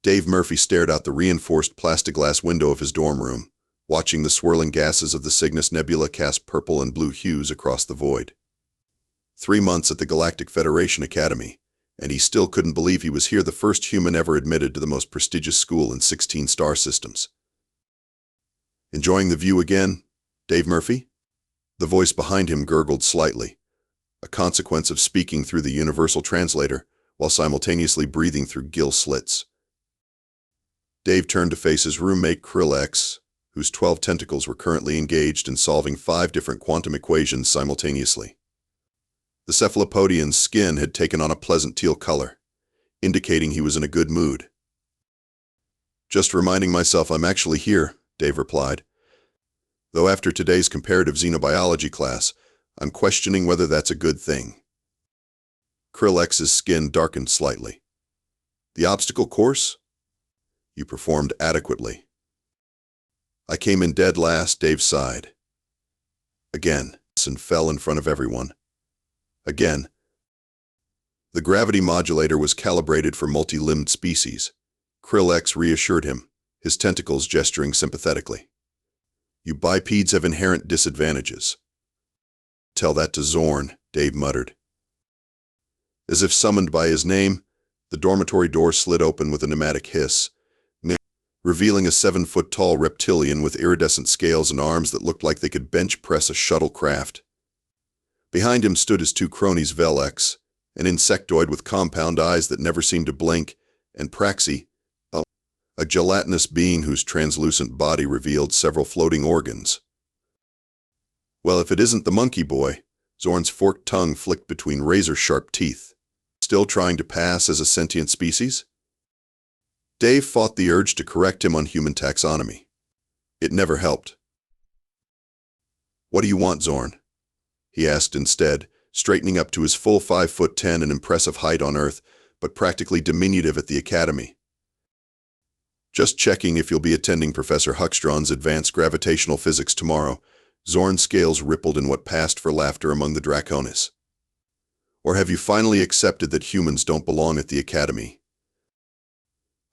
Dave Murphy stared out the reinforced plexiglass window of his dorm room, watching the swirling gases of the Cygnus Nebula cast purple and blue hues across the void. 3 months at the Galactic Federation Academy, and he still couldn't believe he was here, the first human ever admitted to the most prestigious school in 16 star systems. "Enjoying the view again, Dave Murphy?" The voice behind him gurgled slightly, a consequence of speaking through the universal translator while simultaneously breathing through gill slits. Dave turned to face his roommate Krill X, whose 12 tentacles were currently engaged in solving 5 different quantum equations simultaneously. The cephalopodian's skin had taken on a pleasant teal color, indicating he was in a good mood. "Just reminding myself I'm actually here," Dave replied. "Though after today's comparative xenobiology class, I'm questioning whether that's a good thing." Krill X's skin darkened slightly. "The obstacle course? You performed adequately." "I came in dead last," Dave sighed. Again, and fell in front of everyone. Again. The gravity modulator was calibrated for multi-limbed species. Krill X reassured him, his tentacles gesturing sympathetically. "You bipeds have inherent disadvantages." "Tell that to Zorn," Dave muttered. As if summoned by his name, the dormitory door slid open with a pneumatic hiss, revealing a 7-foot-tall reptilian with iridescent scales and arms that looked like they could bench press a shuttlecraft. Behind him stood his 2 cronies, Velex, an insectoid with compound eyes that never seemed to blink, and Praxi, a gelatinous being whose translucent body revealed several floating organs. "Well, if it isn't the monkey boy," Zorn's forked tongue flicked between razor-sharp teeth. "Still trying to pass as a sentient species?" Dave fought the urge to correct him on human taxonomy. It never helped. "What do you want, Zorn?" he asked instead, straightening up to his full 5'10", an impressive height on Earth, but practically diminutive at the Academy. "Just checking if you'll be attending Professor Huckstron's Advanced Gravitational Physics tomorrow." Zorn's scales rippled in what passed for laughter among the Draconians. "Or have you finally accepted that humans don't belong at the Academy?"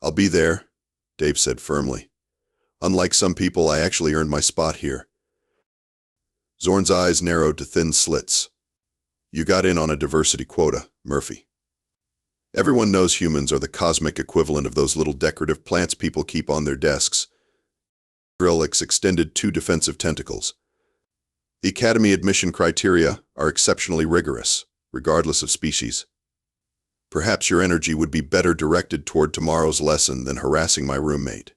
"I'll be there," Dave said firmly. "Unlike some people, I actually earned my spot here." Zorn's eyes narrowed to thin slits. "You got in on a diversity quota, Murphy. Everyone knows humans are the cosmic equivalent of those little decorative plants people keep on their desks." Grillix extended 2 defensive tentacles. "The Academy admission criteria are exceptionally rigorous, regardless of species. Perhaps your energy would be better directed toward tomorrow's lesson than harassing my roommate."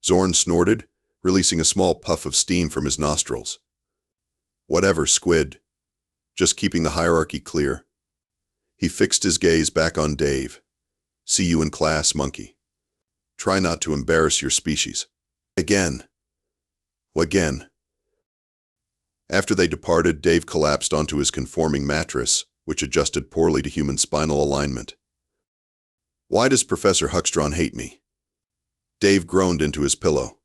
Zorn snorted, releasing a small puff of steam from his nostrils. "Whatever, Squid. Just keeping the hierarchy clear." He fixed his gaze back on Dave. "See you in class, monkey. Try not to embarrass your species." "Again." "Again." After they departed, Dave collapsed onto his conforming mattress, which adjusted poorly to human spinal alignment. "Why does Professor Huckstron hate me?" Dave groaned into his pillow.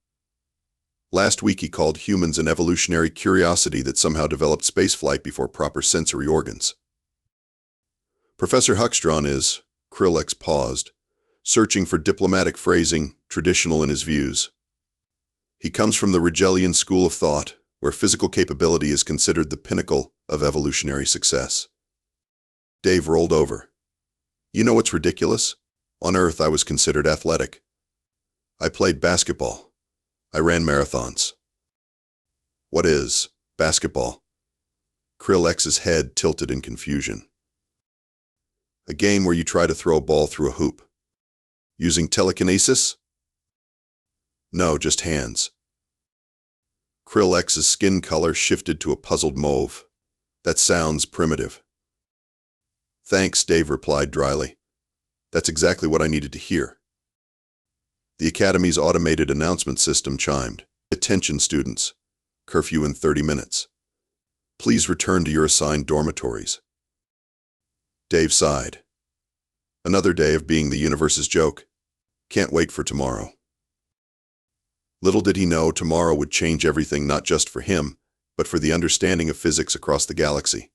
Last week he called humans an evolutionary curiosity that somehow developed spaceflight before proper sensory organs. "Professor Huckstron is," Krillex paused, searching for diplomatic phrasing traditional in his views. "He comes from the Rigelian school of thought, where physical capability is considered the pinnacle of evolutionary success." Dave rolled over. "You know what's ridiculous? On Earth I was considered athletic. I played basketball. I ran marathons." "What is basketball?" Krillex's head tilted in confusion. "A game where you try to throw a ball through a hoop. Using telekinesis?" "No, just hands." Krillex's skin color shifted to a puzzled mauve. "That sounds primitive." "Thanks," Dave replied dryly. "That's exactly what I needed to hear." The Academy's automated announcement system chimed. "Attention, students. Curfew in 30 minutes. Please return to your assigned dormitories." Dave sighed. Another day of being the universe's joke. Can't wait for tomorrow. Little did he know tomorrow would change everything, not just for him, but for the understanding of physics across the galaxy.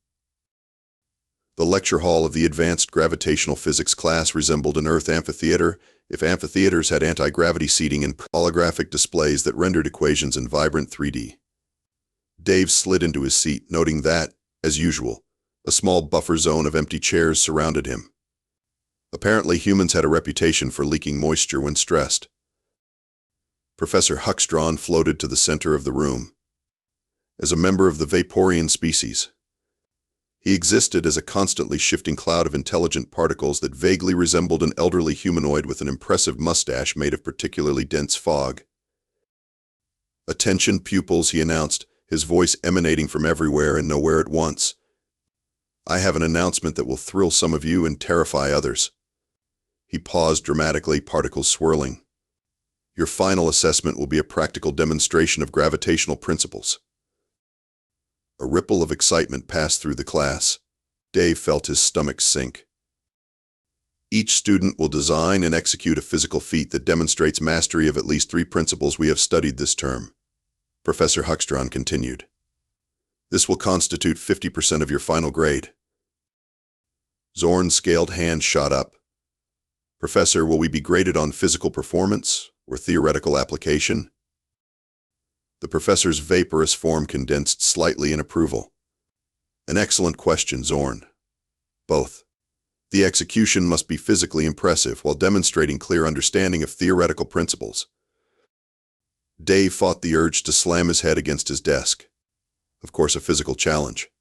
The lecture hall of the Advanced Gravitational Physics class resembled an Earth amphitheater, if amphitheaters had anti-gravity seating and holographic displays that rendered equations in vibrant 3D. Dave slid into his seat, noting that, as usual, a small buffer zone of empty chairs surrounded him. Apparently, humans had a reputation for leaking moisture when stressed. Professor Huxtron floated to the center of the room. As a member of the Vaporean species, he existed as a constantly shifting cloud of intelligent particles that vaguely resembled an elderly humanoid with an impressive mustache made of particularly dense fog. "Attention, pupils," he announced, his voice emanating from everywhere and nowhere at once. "I have an announcement that will thrill some of you and terrify others." He paused dramatically, particles swirling. "Your final assessment will be a practical demonstration of gravitational principles." A ripple of excitement passed through the class. Dave felt his stomach sink. "Each student will design and execute a physical feat that demonstrates mastery of at least 3 principles we have studied this term," Professor Huxtron continued. "This will constitute 50% of your final grade." Zorn's scaled hand shot up. "Professor, will we be graded on physical performance or theoretical application?" The professor's vaporous form condensed slightly in approval. "An excellent question, Zorn. Both. The execution must be physically impressive while demonstrating clear understanding of theoretical principles." Dave fought the urge to slam his head against his desk. Of course, a physical challenge.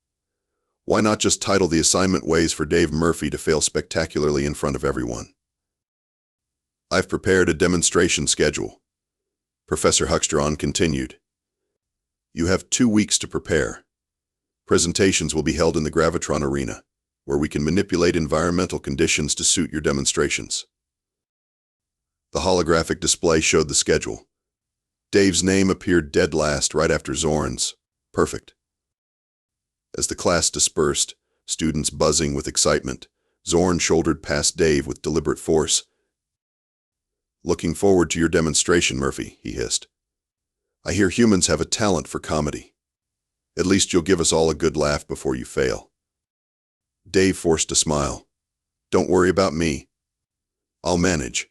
Why not just title the assignment "Ways for Dave Murphy to Fail Spectacularly in Front of Everyone"? "I've prepared a demonstration schedule," Professor Huxtron continued. "You have 2 weeks to prepare. Presentations will be held in the Gravitron arena, where we can manipulate environmental conditions to suit your demonstrations." The holographic display showed the schedule. Dave's name appeared dead last, right after Zorn's. Perfect. As the class dispersed, students buzzing with excitement, Zorn shouldered past Dave with deliberate force. "Looking forward to your demonstration, Murphy," he hissed. "I hear humans have a talent for comedy. At least you'll give us all a good laugh before you fail." Dave forced a smile. "Don't worry about me. I'll manage."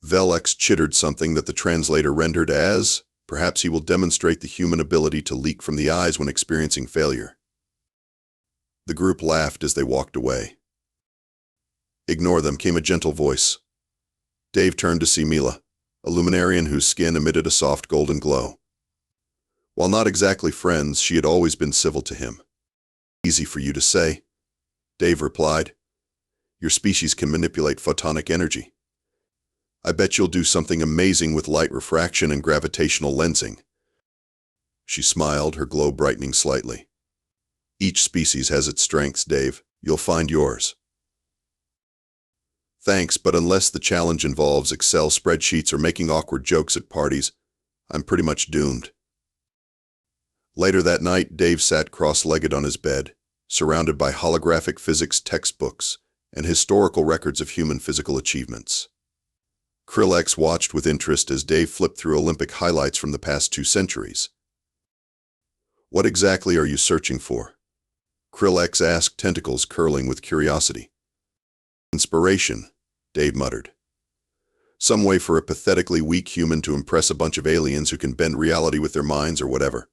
Velix chittered something that the translator rendered as, "Perhaps he will demonstrate the human ability to leak from the eyes when experiencing failure." The group laughed as they walked away. "Ignore them," came a gentle voice. Dave turned to see Mila, a luminarian whose skin emitted a soft golden glow. While not exactly friends, she had always been civil to him. "Easy for you to say," Dave replied. "Your species can manipulate photonic energy. I bet you'll do something amazing with light refraction and gravitational lensing." She smiled, her glow brightening slightly. "Each species has its strengths, Dave. You'll find yours." "Thanks, but unless the challenge involves Excel spreadsheets or making awkward jokes at parties, I'm pretty much doomed." Later that night, Dave sat cross-legged on his bed, surrounded by holographic physics textbooks and historical records of human physical achievements. Krillex watched with interest as Dave flipped through Olympic highlights from the past 2 centuries. "What exactly are you searching for?" Krillex asked, tentacles curling with curiosity. "Inspiration," Dave muttered. "Some way for a pathetically weak human to impress a bunch of aliens who can bend reality with their minds or whatever."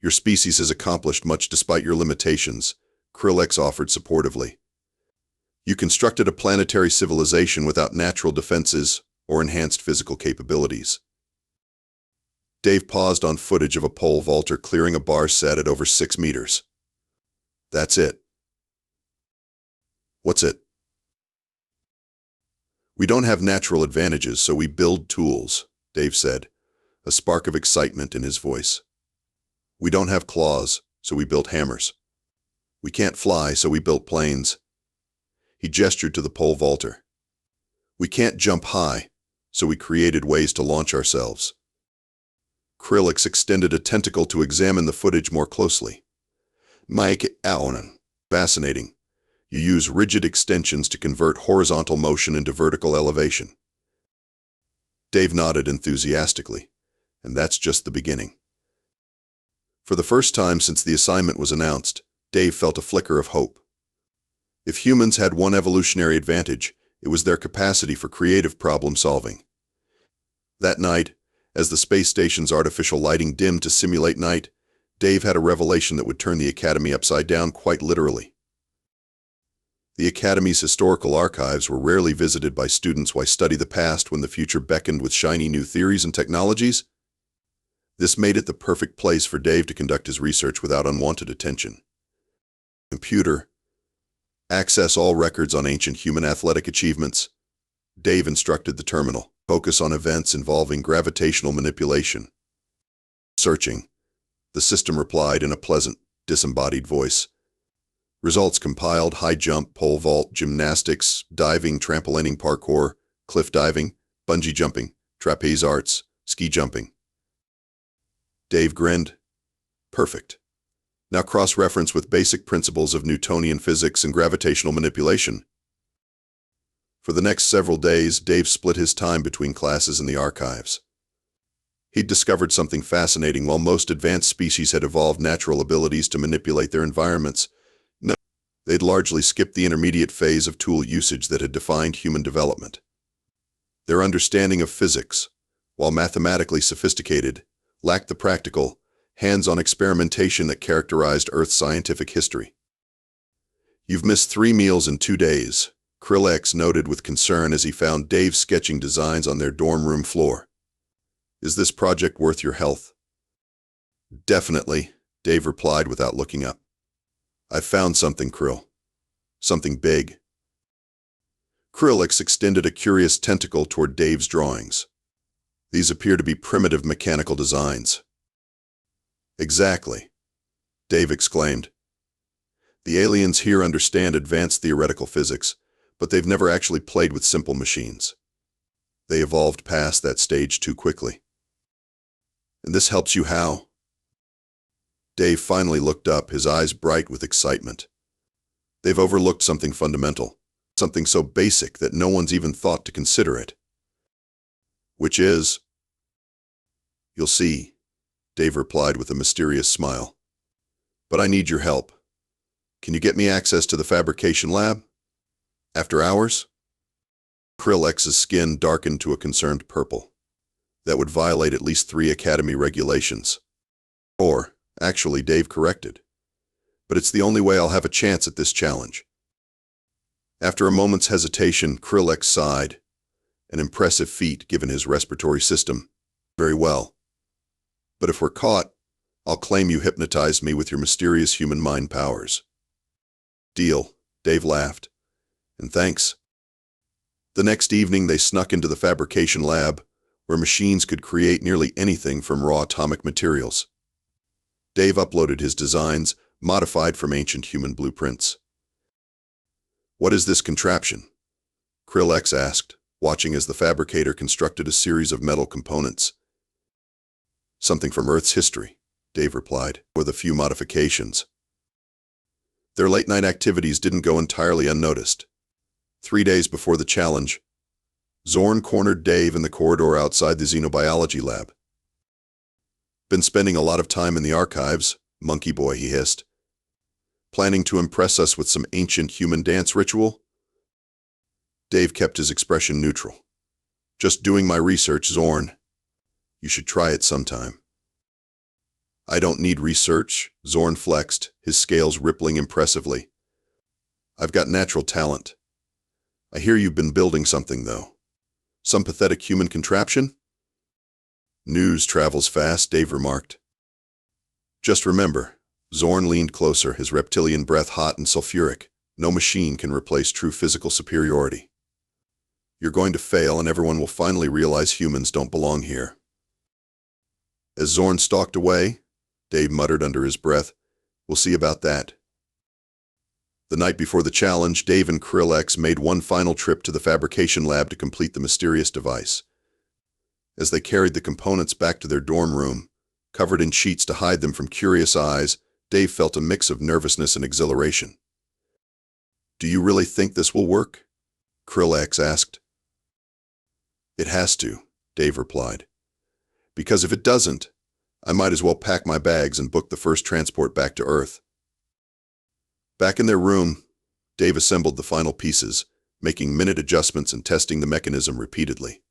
"Your species has accomplished much despite your limitations," Krillex offered supportively. "You constructed a planetary civilization without natural defenses or enhanced physical capabilities." Dave paused on footage of a pole vaulter clearing a bar set at over 6 meters. "That's it." "What's it?" "We don't have natural advantages, so we build tools," Dave said, a spark of excitement in his voice. "We don't have claws, so we built hammers. We can't fly, so we built planes." He gestured to the pole vaulter. "We can't jump high, so we created ways to launch ourselves." Krillex extended a tentacle to examine the footage more closely. "Mike Allen. Fascinating. You use rigid extensions to convert horizontal motion into vertical elevation." Dave nodded enthusiastically. "And that's just the beginning." For the first time since the assignment was announced, Dave felt a flicker of hope. If humans had one evolutionary advantage, it was their capacity for creative problem-solving. That night, as the space station's artificial lighting dimmed to simulate night, Dave had a revelation that would turn the Academy upside down quite literally. The Academy's historical archives were rarely visited by students. Why study the past when the future beckoned with shiny new theories and technologies? This made it the perfect place for Dave to conduct his research without unwanted attention. Computer, access all records on ancient human athletic achievements. Dave instructed the terminal. Focus on events involving gravitational manipulation. Searching. The system replied in a pleasant, disembodied voice. Results compiled: high jump, pole vault, gymnastics, diving, trampolining, parkour, cliff diving, bungee jumping, trapeze arts, ski jumping. Dave grinned. Perfect. Now cross-reference with basic principles of Newtonian physics and gravitational manipulation. For the next several days, Dave split his time between classes and the archives. He'd discovered something fascinating. While most advanced species had evolved natural abilities to manipulate their environments, they'd largely skipped the intermediate phase of tool usage that had defined human development. Their understanding of physics, while mathematically sophisticated, lacked the practical, hands-on experimentation that characterized Earth's scientific history. "You've missed 3 meals in 2 days, Krillex noted with concern as he found Dave sketching designs on their dorm room floor. "Is this project worth your health?" "Definitely," Dave replied without looking up. "I've found something, Krill. Something big." Krillex extended a curious tentacle toward Dave's drawings. "These appear to be primitive mechanical designs." "Exactly," Dave exclaimed. "The aliens here understand advanced theoretical physics, but they've never actually played with simple machines. They evolved past that stage too quickly." "And this helps you how?" Dave finally looked up, his eyes bright with excitement. "They've overlooked something fundamental, something so basic that no one's even thought to consider it." "Which is?" "You'll see," Dave replied with a mysterious smile. "But I need your help. Can you get me access to the fabrication lab? After hours?" Krillex's skin darkened to a concerned purple. "That would violate at least 3 Academy regulations. Or, actually, Dave corrected. But it's the only way I'll have a chance at this challenge." After a moment's hesitation, Krillex sighed. An impressive feat given his respiratory system. "Very well. But if we're caught, I'll claim you hypnotized me with your mysterious human mind powers." "Deal," Dave laughed. "And thanks." The next evening they snuck into the fabrication lab, where machines could create nearly anything from raw atomic materials. Dave uploaded his designs, modified from ancient human blueprints. "What is this contraption?" Krillex asked, watching as the fabricator constructed a series of metal components. "Something from Earth's history," Dave replied, with a few modifications. Their late-night activities didn't go entirely unnoticed. 3 days before the challenge, Zorn cornered Dave in the corridor outside the xenobiology lab. "Been spending a lot of time in the archives, monkey boy," he hissed. "Planning to impress us with some ancient human dance ritual?" Dave kept his expression neutral. "Just doing my research, Zorn. You should try it sometime." "I don't need research," Zorn flexed, his scales rippling impressively. "I've got natural talent. I hear you've been building something, though. Some pathetic human contraption?" "News travels fast," Dave remarked. "Just remember," Zorn leaned closer, his reptilian breath hot and sulfuric, "no machine can replace true physical superiority. You're going to fail, and everyone will finally realize humans don't belong here." As Zorn stalked away, Dave muttered under his breath, "We'll see about that." The night before the challenge, Dave and Krillex made one final trip to the fabrication lab to complete the mysterious device. As they carried the components back to their dorm room, covered in sheets to hide them from curious eyes, Dave felt a mix of nervousness and exhilaration. "Do you really think this will work?" Krillex asked. "It has to," Dave replied. "Because if it doesn't, I might as well pack my bags and book the first transport back to Earth." Back in their room, Dave assembled the final pieces, making minute adjustments and testing the mechanism repeatedly.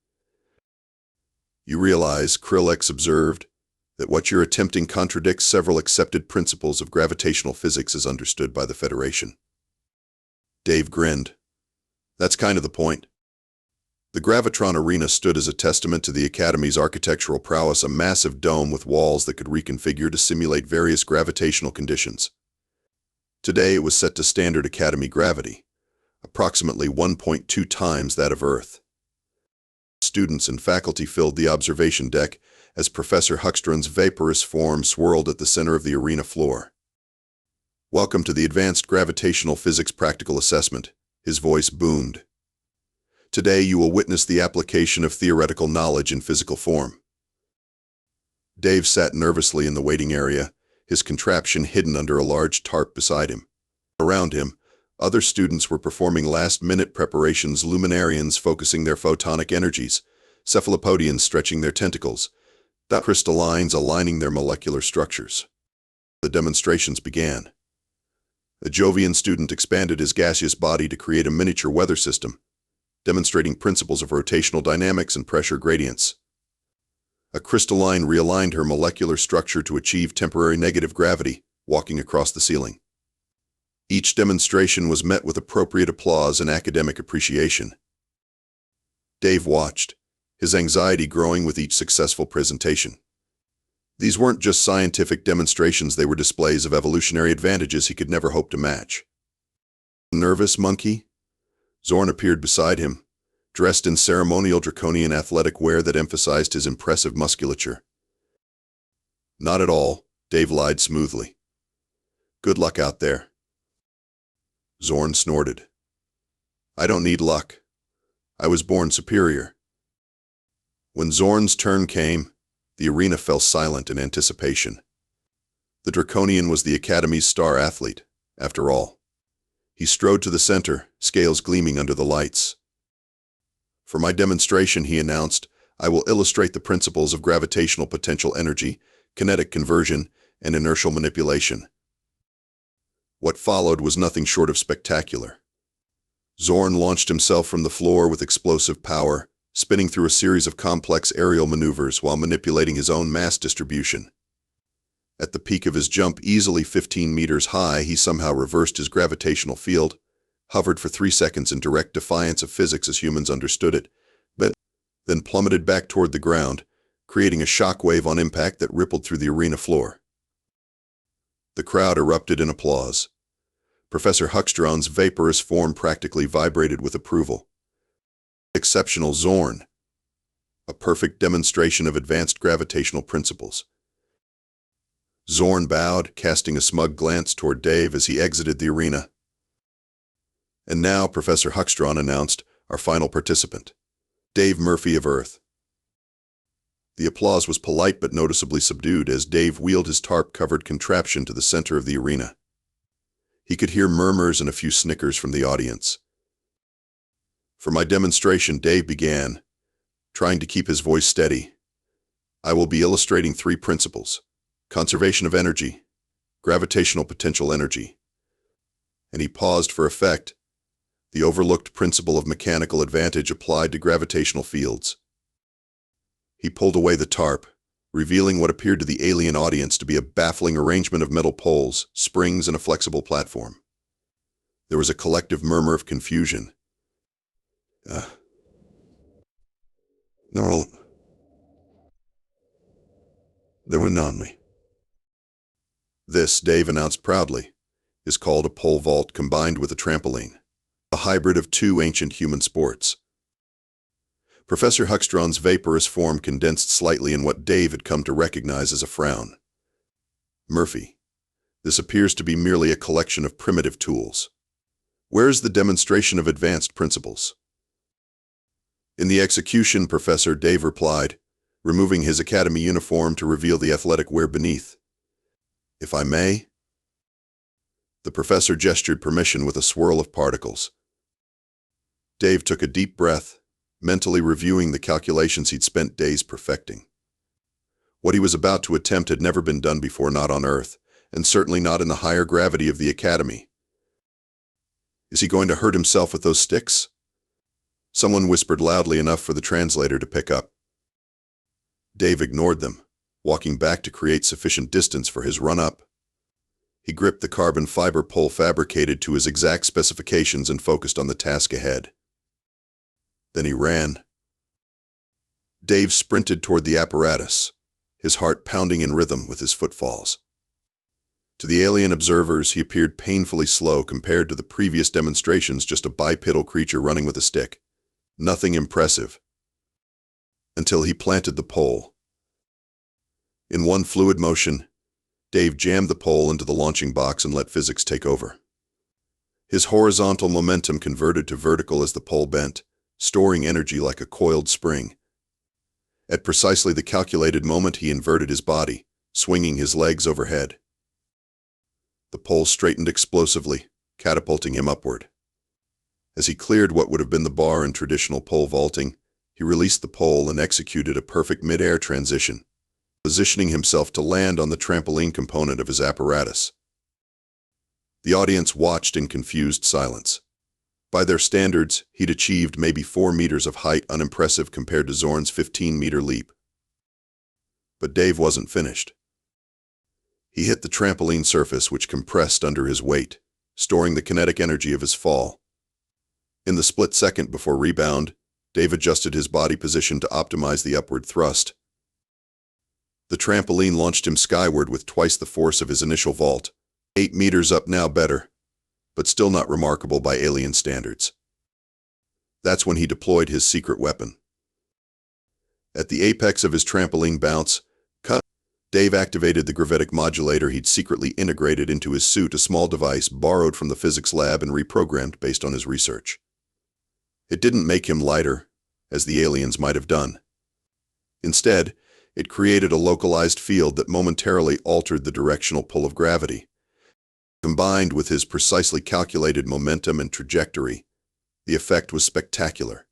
"You realize," Krillex observed, "that what you're attempting contradicts several accepted principles of gravitational physics as understood by the Federation." Dave grinned. "That's kind of the point." The Gravitron arena stood as a testament to the Academy's architectural prowess, a massive dome with walls that could reconfigure to simulate various gravitational conditions. Today it was set to standard Academy gravity, approximately 1.2 times that of Earth. Students and faculty filled the observation deck as Professor Huckstron's vaporous form swirled at the center of the arena floor. "Welcome to the Advanced Gravitational Physics Practical Assessment," his voice boomed. "Today you will witness the application of theoretical knowledge in physical form." Dave sat nervously in the waiting area, his contraption hidden under a large tarp beside him. Around him, other students were performing last-minute preparations, luminarians focusing their photonic energies, cephalopodians stretching their tentacles, crystallines aligning their molecular structures. The demonstrations began. A Jovian student expanded his gaseous body to create a miniature weather system, demonstrating principles of rotational dynamics and pressure gradients. A crystalline realigned her molecular structure to achieve temporary negative gravity, walking across the ceiling. Each demonstration was met with appropriate applause and academic appreciation. Dave watched, his anxiety growing with each successful presentation. These weren't just scientific demonstrations, they were displays of evolutionary advantages he could never hope to match. "Nervous, monkey?" Zorn appeared beside him, dressed in ceremonial Draconian athletic wear that emphasized his impressive musculature. "Not at all," Dave lied smoothly. "Good luck out there." Zorn snorted. "I don't need luck. I was born superior." When Zorn's turn came, the arena fell silent in anticipation. The Draconian was the Academy's star athlete, after all. He strode to the center, scales gleaming under the lights. "For my demonstration," he announced, "I will illustrate the principles of gravitational potential energy, kinetic conversion, and inertial manipulation." What followed was nothing short of spectacular. Zorn launched himself from the floor with explosive power, spinning through a series of complex aerial maneuvers while manipulating his own mass distribution. At the peak of his jump, easily 15 meters high, he somehow reversed his gravitational field, hovered for 3 seconds in direct defiance of physics as humans understood it, but then plummeted back toward the ground, creating a shockwave on impact that rippled through the arena floor. The crowd erupted in applause. Professor Huckstron's vaporous form practically vibrated with approval. "Exceptional, Zorn. A perfect demonstration of advanced gravitational principles." Zorn bowed, casting a smug glance toward Dave as he exited the arena. "And now," Professor Huckstron announced, "our final participant, Dave Murphy of Earth." The applause was polite but noticeably subdued as Dave wheeled his tarp-covered contraption to the center of the arena. He could hear murmurs and a few snickers from the audience. "For my demonstration," Dave began, trying to keep his voice steady, "I will be illustrating 3 principles: conservation of energy, gravitational potential energy." And he paused for effect, the overlooked principle of mechanical advantage applied to gravitational fields. He pulled away the tarp, revealing what appeared to the alien audience to be a baffling arrangement of metal poles, springs, and a flexible platform. There was a collective murmur of confusion. No, they were on me." "This," Dave announced proudly, "is called a pole vault combined with a trampoline, a hybrid of 2 ancient human sports." Professor Huckstron's vaporous form condensed slightly in what Dave had come to recognize as a frown. "Murphy, this appears to be merely a collection of primitive tools. Where is the demonstration of advanced principles?" "In the execution, Professor," Dave replied, removing his academy uniform to reveal the athletic wear beneath. "If I may?" The professor gestured permission with a swirl of particles. Dave took a deep breath, mentally reviewing the calculations he'd spent days perfecting. What he was about to attempt had never been done before, not on Earth, and certainly not in the higher gravity of the Academy. Is he going to hurt himself with those sticks? Someone whispered loudly enough for the translator to pick up. Dave ignored them, walking back to create sufficient distance for his run-up. He gripped the carbon fiber pole fabricated to his exact specifications and focused on the task ahead. Then he ran. Dave sprinted toward the apparatus, his heart pounding in rhythm with his footfalls. To the alien observers, he appeared painfully slow compared to the previous demonstrations, just a bipedal creature running with a stick. Nothing impressive. Until he planted the pole. In one fluid motion, Dave jammed the pole into the launching box and let physics take over. His horizontal momentum converted to vertical as the pole bent, storing energy like a coiled spring. At precisely the calculated moment, he inverted his body, swinging his legs overhead. The pole straightened explosively, catapulting him upward. As he cleared what would have been the bar in traditional pole vaulting, he released the pole and executed a perfect mid-air transition, positioning himself to land on the trampoline component of his apparatus. The audience watched in confused silence. By their standards, he'd achieved maybe 4 meters of height, unimpressive compared to Zorn's 15-meter leap. But Dave wasn't finished. He hit the trampoline surface, which compressed under his weight, storing the kinetic energy of his fall. In the split second before rebound, Dave adjusted his body position to optimize the upward thrust. The trampoline launched him skyward with twice the force of his initial vault. 8 meters up now, better, but still not remarkable by alien standards. That's when he deployed his secret weapon. At the apex of his trampoline bounce, Dave activated the gravitic modulator he'd secretly integrated into his suit, a small device borrowed from the physics lab and reprogrammed based on his research. It didn't make him lighter, as the aliens might have done. Instead, it created a localized field that momentarily altered the directional pull of gravity. Combined with his precisely calculated momentum and trajectory, the effect was spectacular.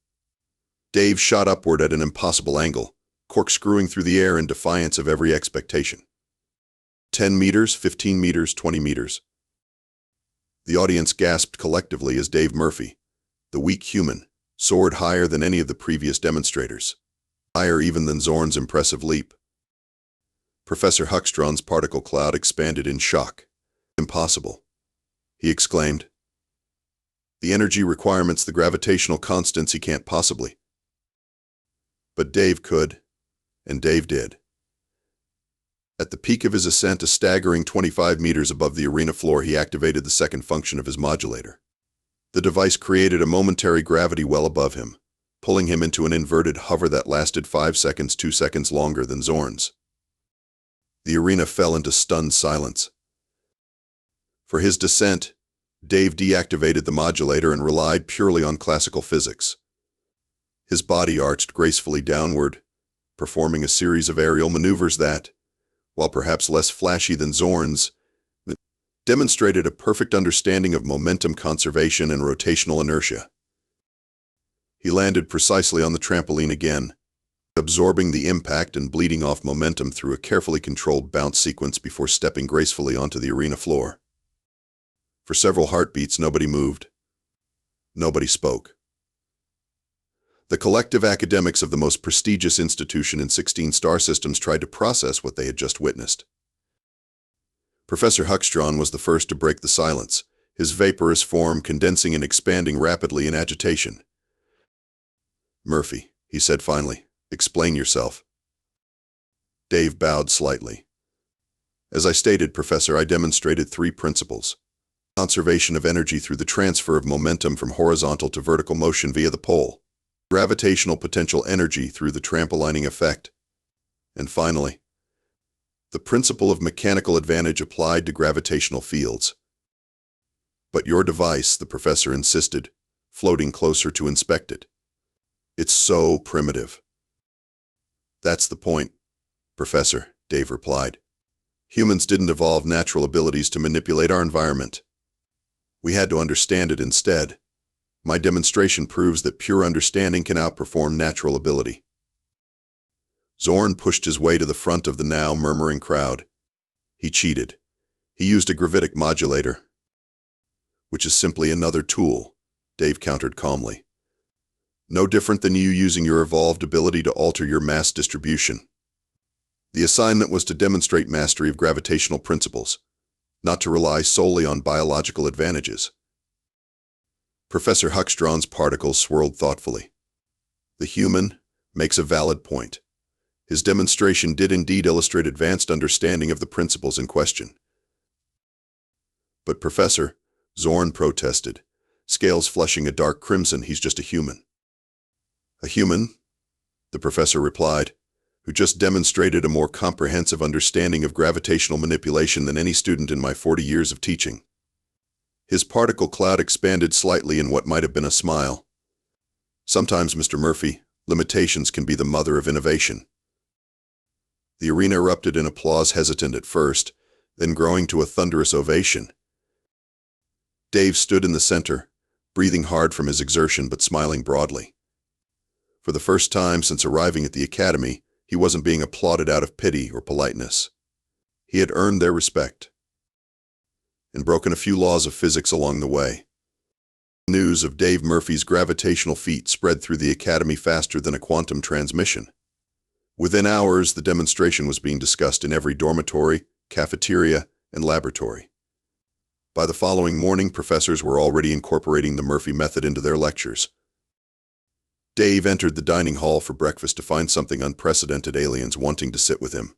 Dave shot upward at an impossible angle, corkscrewing through the air in defiance of every expectation. 10 meters, 15 meters, 20 meters. The audience gasped collectively as Dave Murphy, the weak human, soared higher than any of the previous demonstrators, higher even than Zorn's impressive leap. Professor Huckstron's particle cloud expanded in shock. Impossible, he exclaimed. The energy requirements, the gravitational constants, he can't possibly. But Dave could, and Dave did. At the peak of his ascent, a staggering 25 meters above the arena floor, he activated the second function of his modulator. The device created a momentary gravity well above him, pulling him into an inverted hover that lasted 5 seconds, 2 seconds longer than Zorn's. The arena fell into stunned silence. For his descent, Dave deactivated the modulator and relied purely on classical physics. His body arched gracefully downward, performing a series of aerial maneuvers that, while perhaps less flashy than Zorn's, demonstrated a perfect understanding of momentum conservation and rotational inertia. He landed precisely on the trampoline again, absorbing the impact and bleeding off momentum through a carefully controlled bounce sequence before stepping gracefully onto the arena floor. For several heartbeats, nobody moved. Nobody spoke. The collective academics of the most prestigious institution in 16 star systems tried to process what they had just witnessed. Professor Huckstron was the first to break the silence, his vaporous form condensing and expanding rapidly in agitation. "Murphy," he said finally, "explain yourself." Dave bowed slightly. "As I stated, Professor, I demonstrated 3 principles. Conservation of energy through the transfer of momentum from horizontal to vertical motion via the pole. Gravitational potential energy through the trampolining effect. And finally, the principle of mechanical advantage applied to gravitational fields." "But your device," the professor insisted, floating closer to inspect it. "It's so primitive." "That's the point, Professor," Dave replied. "Humans didn't evolve natural abilities to manipulate our environment. We had to understand it instead. My demonstration proves that pure understanding can outperform natural ability." Zorn pushed his way to the front of the now murmuring crowd. He cheated. He used a gravitic modulator. which is simply another tool, Dave countered calmly. No different than you using your evolved ability to alter your mass distribution. The assignment was to demonstrate mastery of gravitational principles, not to rely solely on biological advantages. Professor Huckstron's particles swirled thoughtfully. The human makes a valid point. His demonstration did indeed illustrate advanced understanding of the principles in question. But Professor, Zorn protested, scales flushing a dark crimson, he's just a human. A human, the professor replied, who just demonstrated a more comprehensive understanding of gravitational manipulation than any student in my 40 years of teaching. His particle cloud expanded slightly in what might have been a smile. Sometimes, Mr. Murphy, limitations can be the mother of innovation. The arena erupted in applause, hesitant at first, then growing to a thunderous ovation. Dave stood in the center, breathing hard from his exertion but smiling broadly. For the first time since arriving at the academy, he wasn't being applauded out of pity or politeness. He had earned their respect and broken a few laws of physics along the way. News of Dave Murphy's gravitational feat spread through the academy faster than a quantum transmission. Within hours, the demonstration was being discussed in every dormitory, cafeteria, and laboratory. By the following morning, professors were already incorporating the Murphy method into their lectures. Dave entered the dining hall for breakfast to find something unprecedented: aliens wanting to sit with him.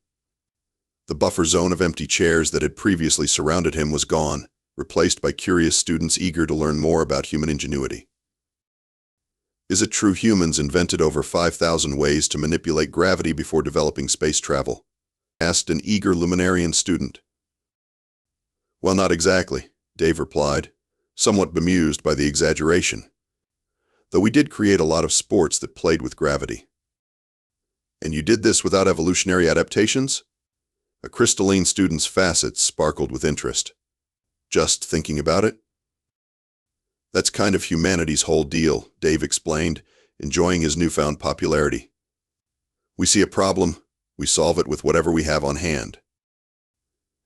The buffer zone of empty chairs that had previously surrounded him was gone, replaced by curious students eager to learn more about human ingenuity. Is it true humans invented over 5,000 ways to manipulate gravity before developing space travel? Asked an eager Luminarian student. Well, not exactly, Dave replied, somewhat bemused by the exaggeration. Though we did create a lot of sports that played with gravity. And you did this without evolutionary adaptations? A crystalline student's facets sparkled with interest. Just thinking about it? That's kind of humanity's whole deal, Dave explained, enjoying his newfound popularity. We see a problem, we solve it with whatever we have on hand.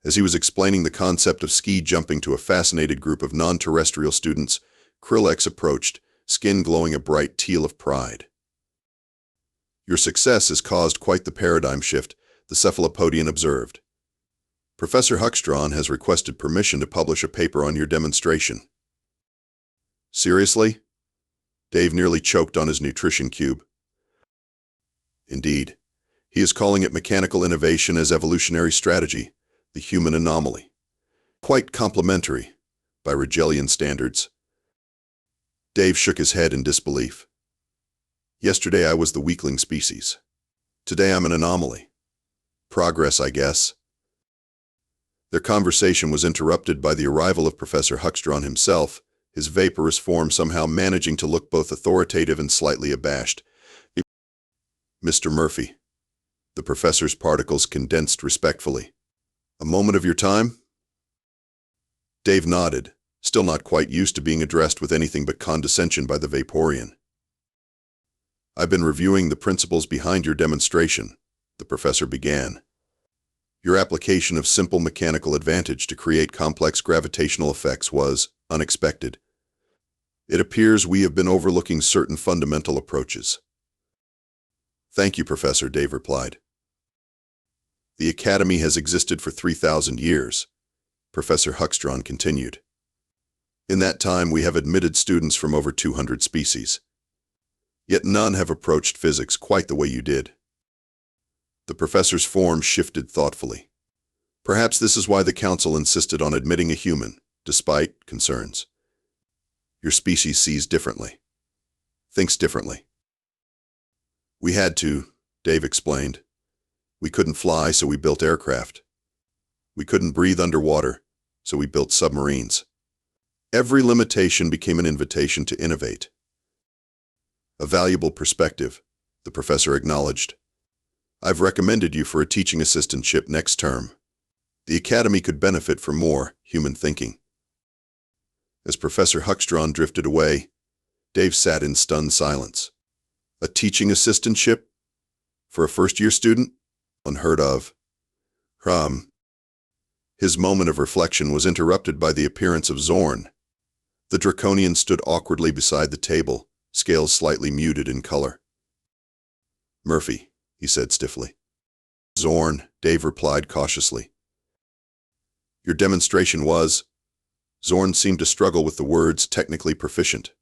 As he was explaining the concept of ski jumping to a fascinated group of non-terrestrial students, Krillex approached, skin glowing a bright teal of pride. Your success has caused quite the paradigm shift, the cephalopodian observed. Professor Huckstron has requested permission to publish a paper on your demonstration. Seriously? Dave nearly choked on his nutrition cube. Indeed. He is calling it mechanical innovation as evolutionary strategy, the human anomaly. Quite complimentary, by Rigelian standards. Dave shook his head in disbelief. Yesterday I was the weakling species. Today I'm an anomaly. Progress, I guess. Their conversation was interrupted by the arrival of Professor Huckstron himself, his vaporous form somehow managing to look both authoritative and slightly abashed. Mr. Murphy. The professor's particles condensed respectfully. A moment of your time? Dave nodded, still not quite used to being addressed with anything but condescension by the Vaporian. I've been reviewing the principles behind your demonstration, the professor began. Your application of simple mechanical advantage to create complex gravitational effects was unexpected. It appears we have been overlooking certain fundamental approaches. Thank you, Professor, Dave replied. The Academy has existed for 3,000 years, Professor Huckstron continued. In that time, we have admitted students from over 200 species. Yet none have approached physics quite the way you did. The professor's form shifted thoughtfully. Perhaps this is why the council insisted on admitting a human, despite concerns. Your species sees differently, thinks differently. We had to, Dave explained. We couldn't fly, so we built aircraft. We couldn't breathe underwater, so we built submarines. Every limitation became an invitation to innovate. A valuable perspective, the professor acknowledged. I've recommended you for a teaching assistantship next term. The Academy could benefit from more human thinking. As Professor Huckstron drifted away, Dave sat in stunned silence. A teaching assistantship? For a first-year student? Unheard of. His moment of reflection was interrupted by the appearance of Zorn. The Draconian stood awkwardly beside the table, scales slightly muted in color. "Murphy," he said stiffly. "Zorn," Dave replied cautiously. "Your demonstration was—" Zorn seemed to struggle with the words technically proficient.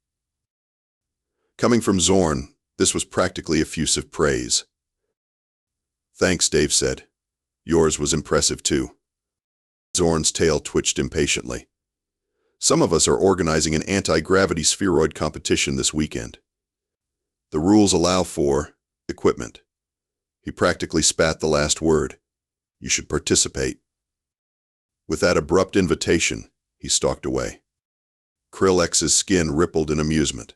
Coming from Zorn, this was practically effusive praise. "Thanks," Dave said. "Yours was impressive too." Zorn's tail twitched impatiently. "Some of us are organizing an anti-gravity spheroid competition this weekend. The rules allow for equipment." He practically spat the last word. "You should participate." With that abrupt invitation, he stalked away. Krillex's skin rippled in amusement.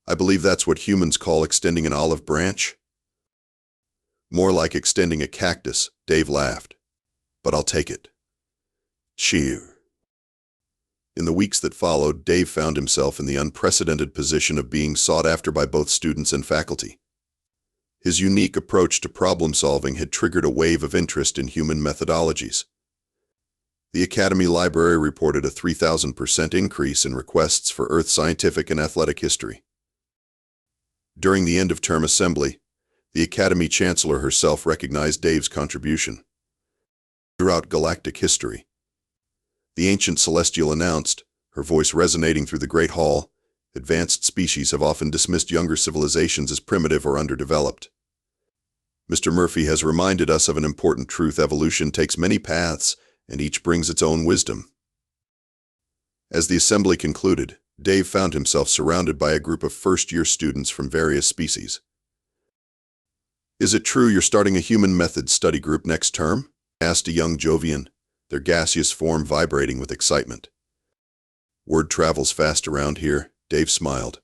"I believe that's what humans call extending an olive branch." "More like extending a cactus," Dave laughed. "But I'll take it." Cheer. In the weeks that followed, Dave found himself in the unprecedented position of being sought after by both students and faculty. His unique approach to problem-solving had triggered a wave of interest in human methodologies. The Academy Library reported a 3,000% increase in requests for Earth scientific and athletic history. During the end-of-term assembly, the Academy Chancellor herself recognized Dave's contribution. "Throughout galactic history," the ancient celestial announced, her voice resonating through the Great Hall, "advanced species have often dismissed younger civilizations as primitive or underdeveloped. Mr. Murphy has reminded us of an important truth: evolution takes many paths, and each brings its own wisdom." As the assembly concluded, Dave found himself surrounded by a group of first-year students from various species. "Is it true you're starting a human methods study group next term?" asked a young Jovian, their gaseous form vibrating with excitement. "Word travels fast around here," Dave smiled.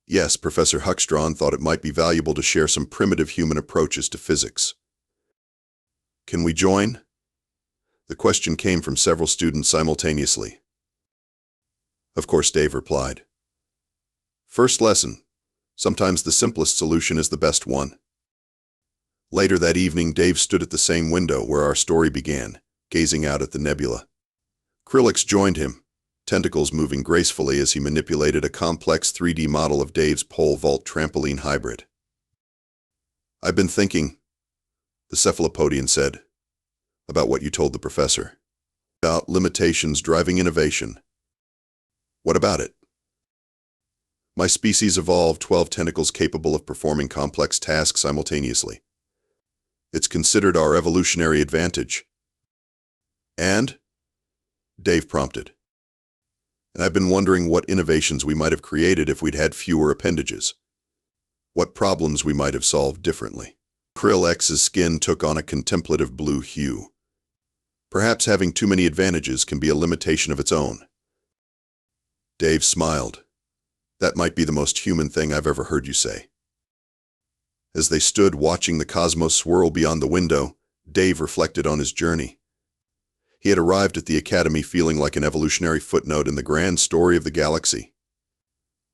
"Yes, Professor Huckstrom thought it might be valuable to share some primitive human approaches to physics." "Can we join?" The question came from several students simultaneously. "Of course," Dave replied. "First lesson. Sometimes the simplest solution is the best one." Later that evening, Dave stood at the same window where our story began, gazing out at the nebula. Krillex joined him, tentacles moving gracefully as he manipulated a complex 3D model of Dave's pole vault trampoline hybrid. "I've been thinking," the cephalopodian said, "about what you told the professor. About limitations driving innovation." "What about it?" "My species evolved 12 tentacles capable of performing complex tasks simultaneously. It's considered our evolutionary advantage." "And?" Dave prompted. "And I've been wondering what innovations we might have created if we'd had fewer appendages. What problems we might have solved differently." Krillex's skin took on a contemplative blue hue. "Perhaps having too many advantages can be a limitation of its own." Dave smiled. "That might be the most human thing I've ever heard you say." As they stood watching the cosmos swirl beyond the window, Dave reflected on his journey. He had arrived at the Academy feeling like an evolutionary footnote in the grand story of the galaxy.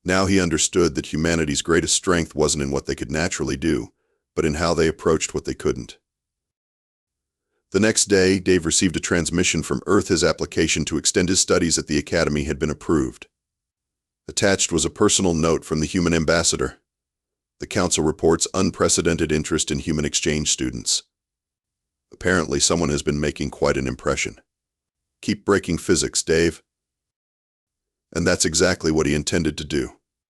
Now he understood that humanity's greatest strength wasn't in what they could naturally do, but in how they approached what they couldn't. The next day, Dave received a transmission from Earth. His application to extend his studies at the Academy had been approved. Attached was a personal note from the human ambassador. "The Council reports unprecedented interest in human exchange students. Apparently someone has been making quite an impression. Keep breaking physics, Dave." And that's exactly what he intended to do.